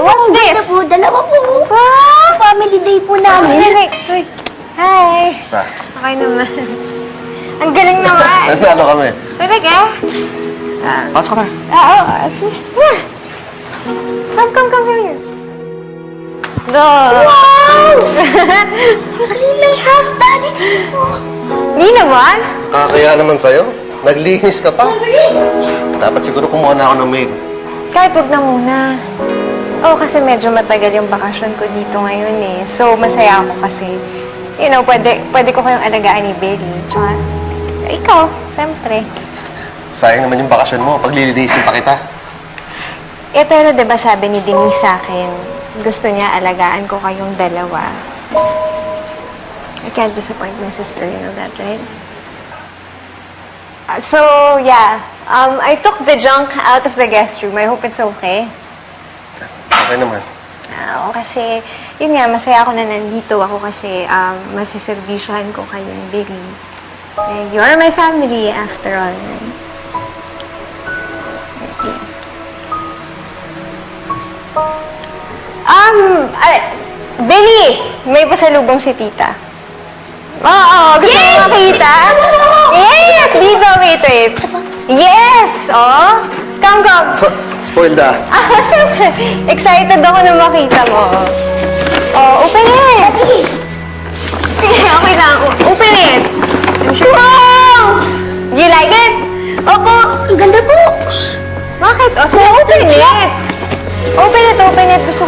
What's this? Ganda po, dalawa po. Family day po namin. Wait. Hi. Basta. Okay naman. Ang galing naman. Nanalo kami. Talaga? Pasok ka na. Oo. Sige. Come here. Go. Wow! Clean ng house, Daddy. Hindi naman. Kaya naman sa'yo. Naglinis ka pa. Dapat siguro kumuha na ako ng maid. Kahit wag na muna. Oo, kasi medyo matagal yung bakasyon ko dito ngayon eh. So, masaya ako kasi, you know, pwede ko kayong alagaan ni Billy. Tsaka, ikaw, siyempre. Sayang naman yung bakasyon mo. Paglilinisin pa kita. Eh, pero diba sabi ni Denise sa akin, gusto niya alagaan ko kayong dalawa. I can't disappoint my sister, you know that, right? So, yeah. I took the junk out of the guest room. I hope it's okay. Okay naman. Kasi, yun nga, masaya ako na nandito ako kasi masiservisyohan ko kayo ni Billy. Eh, you're my family after all, right? Billy! May pasalubong si tita. Oo, gusto mo makita? Yes! Dito, wait. Yes! Oh! Come. Spoiled ah. Siyempre. Excited ako na makita mo. Oh, open it! Sige, okay lang. Open it! I'm sure. Wow! You like it? Opo, ang ganda po. Bakit? Oh, so open it! Open it. Gusto ko